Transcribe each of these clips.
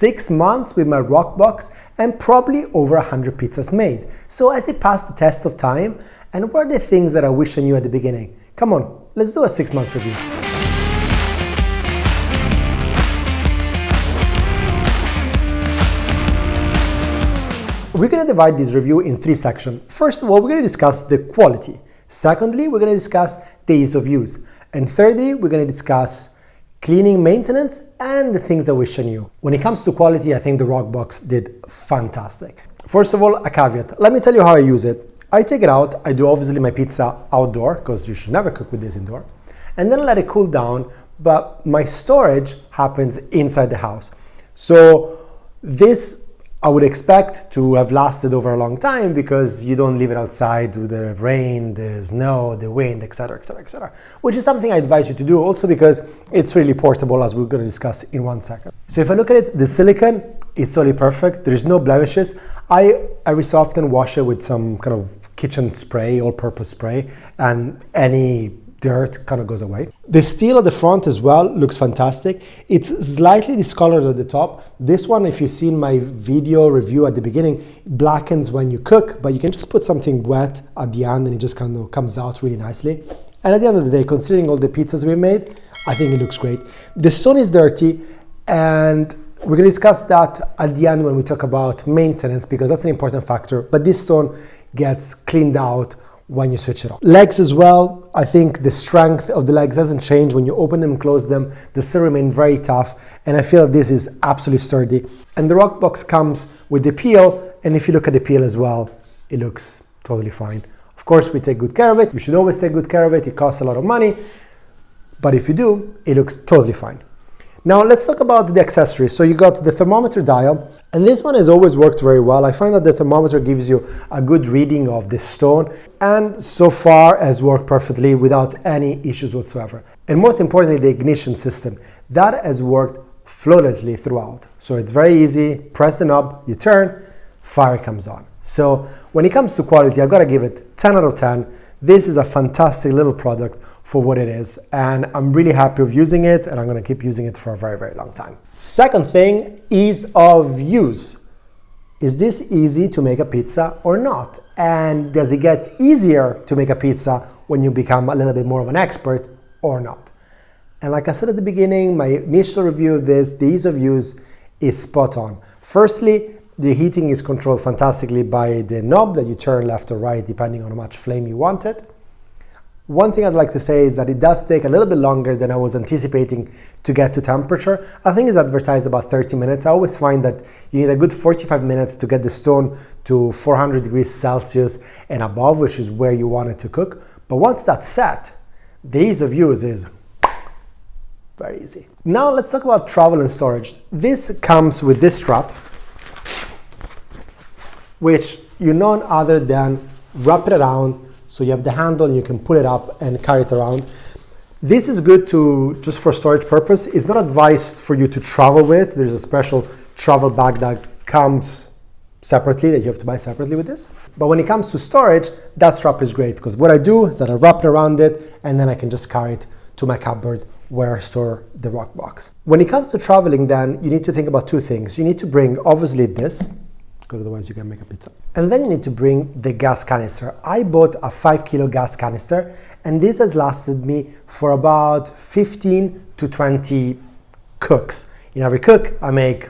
6 months with my Roccbox and probably over 100 pizzas made. So has it passed the test of time? And what are the things that I wish I knew at the beginning? Come on, let's do a 6 months review. We're going to divide this review in 3 sections. First of all, we're going to discuss the quality. Secondly, we're going to discuss the ease of use. And thirdly, we're going to discuss cleaning, maintenance, and the things I wish I knew. When it comes to quality, I think the Roccbox did fantastic. First of all, a caveat. Let me tell you how I use it. I take it out. I do obviously my pizza outdoor, because you should never cook with this indoor. And then let it cool down, but my storage happens inside the house. So this I would expect to have lasted over a long time because you don't leave it outside with the rain, the snow, the wind, etc., etc., etc. Which is something I advise you to do also because it's really portable, as we're going to discuss in 1 second. So if I look at it, the silicone is totally perfect. There's no blemishes. I every so often wash it with some kind of kitchen spray, all-purpose spray, and any dirt kind of goes away. The steel at the front as well looks fantastic. It's slightly discolored at the top. This one, if you've seen my video review at the beginning, blackens when you cook, but you can just put something wet at the end and it just kind of comes out really nicely. And at the end of the day, considering all the pizzas we made, I think it looks great. The stone is dirty, and we're going to discuss that at the end when we talk about maintenance, because that's an important factor, but this stone gets cleaned out when you switch it off. Legs as well, I think the strength of the legs hasn't changed. When you open them and close them, they still remain very tough, and I feel this is absolutely sturdy. And the Roccbox comes with the peel, and if you look at the peel as well, it looks totally fine. Of course, we take good care of it. We should always take good care of it. It costs a lot of money, but if you do, it looks totally fine. Now let's talk about the accessories. So you got the thermometer dial, and this one has always worked very well. I find that the thermometer gives you a good reading of the stone, and so far has worked perfectly without any issues whatsoever. And most importantly, the ignition system. That has worked flawlessly throughout. So it's very easy, press the knob, you turn, fire comes on. So when it comes to quality, I've got to give it 10 out of 10. This is a fantastic little product for what it is, and I'm really happy with using it, and I'm going to keep using it for a very, very long time. Second thing, ease of use. Is this easy to make a pizza or not? And does it get easier to make a pizza when you become a little bit more of an expert or not? And like I said at the beginning, my initial review of this, the ease of use is spot on. Firstly, the heating is controlled fantastically by the knob that you turn left or right depending on how much flame you want it. One thing I'd like to say is that it does take a little bit longer than I was anticipating to get to temperature. I think it's advertised about 30 minutes. I always find that you need a good 45 minutes to get the stone to 400 degrees Celsius and above, which is where you want it to cook. But once that's set, the ease of use is very easy. Now let's talk about travel and storage. This comes with this strap, which you none other than wrap it around, so you have the handle and you can pull it up and carry it around. This is good to just for storage purpose. It's not advised for you to travel with. There's a special travel bag that comes separately, that you have to buy separately with this. But when it comes to storage, that strap is great, because what I do is that I wrap it around it and then I can just carry it to my cupboard where I store the Roccbox. When it comes to traveling, then you need to think about 2 things. You need to bring obviously this, because otherwise you can make a pizza. And then you need to bring the gas canister. I bought a 5 kilo gas canister, and this has lasted me for about 15 to 20 cooks. In every cook, I make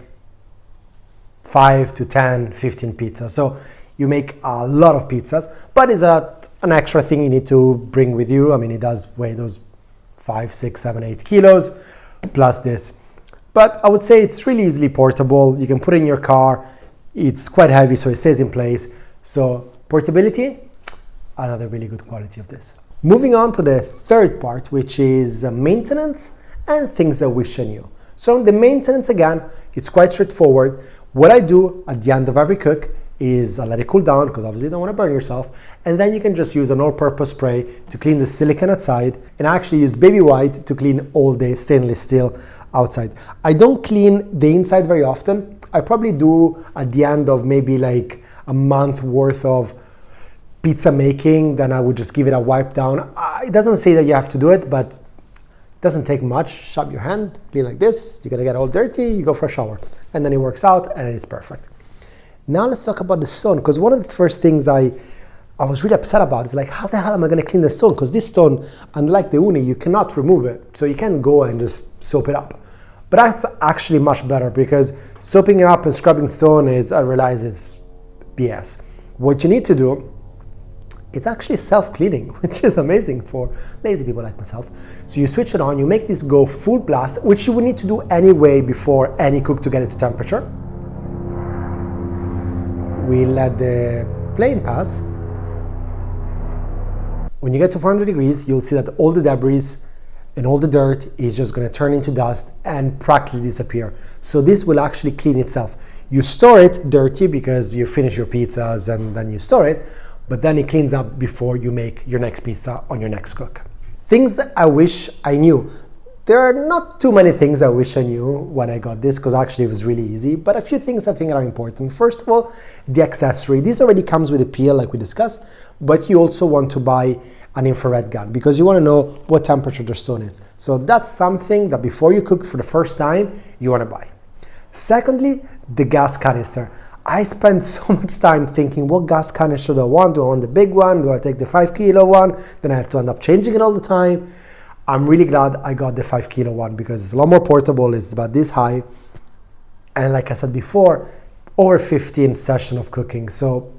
5 to 10, 15 pizzas. So you make a lot of pizzas, but is that an extra thing you need to bring with you? I mean, it does weigh those 5, 6, 7, 8 kilos, plus this. But I would say it's really easily portable. You can put it in your car. It's quite heavy, so it stays in place. So portability, another really good quality of this. Moving on to the third part, which is maintenance and things I wish I knew. So the maintenance, again, it's quite straightforward. What I do at the end of every cook is I let it cool down, because obviously you don't want to burn yourself, and then you can just use an all-purpose spray to clean the silicone outside, and I actually use baby white to clean all the stainless steel outside. I don't clean the inside very often. I probably do at the end of maybe like a month worth of pizza making, then I would just give it a wipe down. It doesn't say that you have to do it, but Doesn't take much. Shove your hand, clean like this. You're gonna get all dirty, you go for a shower. And then it works out and it's perfect. Now let's talk about the stone, because one of the first things I was really upset about is like, how the hell am I gonna clean the stone? Because this stone, unlike the uni, you cannot remove it. So you can't go and just soap it up. But that's actually much better, because soaping it up and scrubbing stone, I realize it's BS. What you need to do, it's actually self-cleaning, which is amazing for lazy people like myself. So you switch it on, you make this go full blast, which you would need to do anyway before any cook to get it to temperature. We let the plane pass. When you get to 400 degrees, you'll see that all the debris and all the dirt is just going to turn into dust and practically disappear. So this will actually clean itself. You store it dirty because you finish your pizzas and then you store it, but then it cleans up before you make your next pizza on your next cook. Things I wish I knew. There are not too many things I wish I knew when I got this, because actually it was really easy, but a few things I think are important. First of all, the accessory. This already comes with a peel like we discussed, but you also want to buy an infrared gun because you want to know what temperature the stone is. So that's something that before you cook for the first time, you want to buy. Secondly, the gas canister. I spent so much time thinking, what gas canister do I want? Do I want the big one? Do I take the 5 kilo one? Then I have to end up changing it all the time. I'm really glad I got the 5 kilo one because it's a lot more portable. It's about this high. And like I said before, over 15 sessions of cooking. So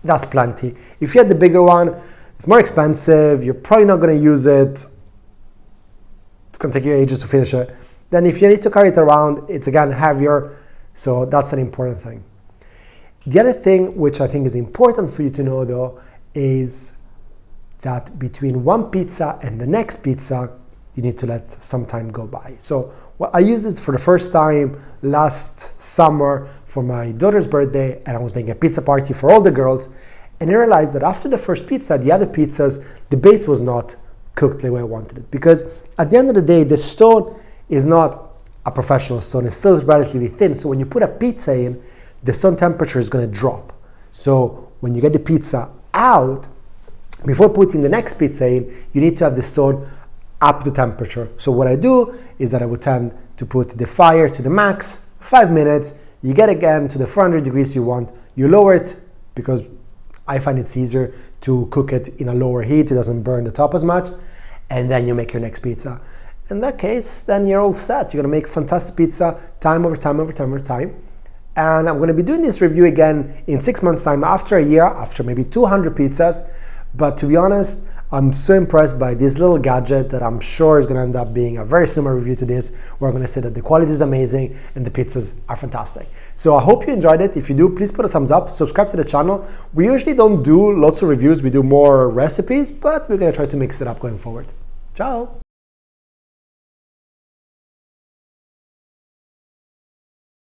that's plenty. If you had the bigger one, it's more expensive. You're probably not going to use it. It's going to take you ages to finish it. Then if you need to carry it around, it's again heavier. So that's an important thing. The other thing which I think is important for you to know though is that between one pizza and the next pizza, you need to let some time go by. So I used this for the first time last summer for my daughter's birthday, and I was making a pizza party for all the girls. And I realized that after the first pizza, the other pizzas, the base was not cooked the way I wanted it. Because at the end of the day, the stone is not a professional stone. It's still relatively thin. So when you put a pizza in, the stone temperature is going to drop. So when you get the pizza out, before putting the next pizza in, you need to have the stone up to temperature. So what I do is that I would tend to put the fire to the max, 5 minutes, you get again to the 400 degrees you want, you lower it because I find it's easier to cook it in a lower heat, it doesn't burn the top as much, and then you make your next pizza. In that case, then you're all set. You're gonna make fantastic pizza time over time over time over time. And I'm gonna be doing this review again in 6 months' time, after a year, after maybe 200 pizzas. But to be honest, I'm so impressed by this little gadget that I'm sure is going to end up being a very similar review to this, where I'm going to say that the quality is amazing and the pizzas are fantastic. So I hope you enjoyed it. If you do, please put a thumbs up, subscribe to the channel. We usually don't do lots of reviews, we do more recipes, but we're going to try to mix it up going forward. Ciao!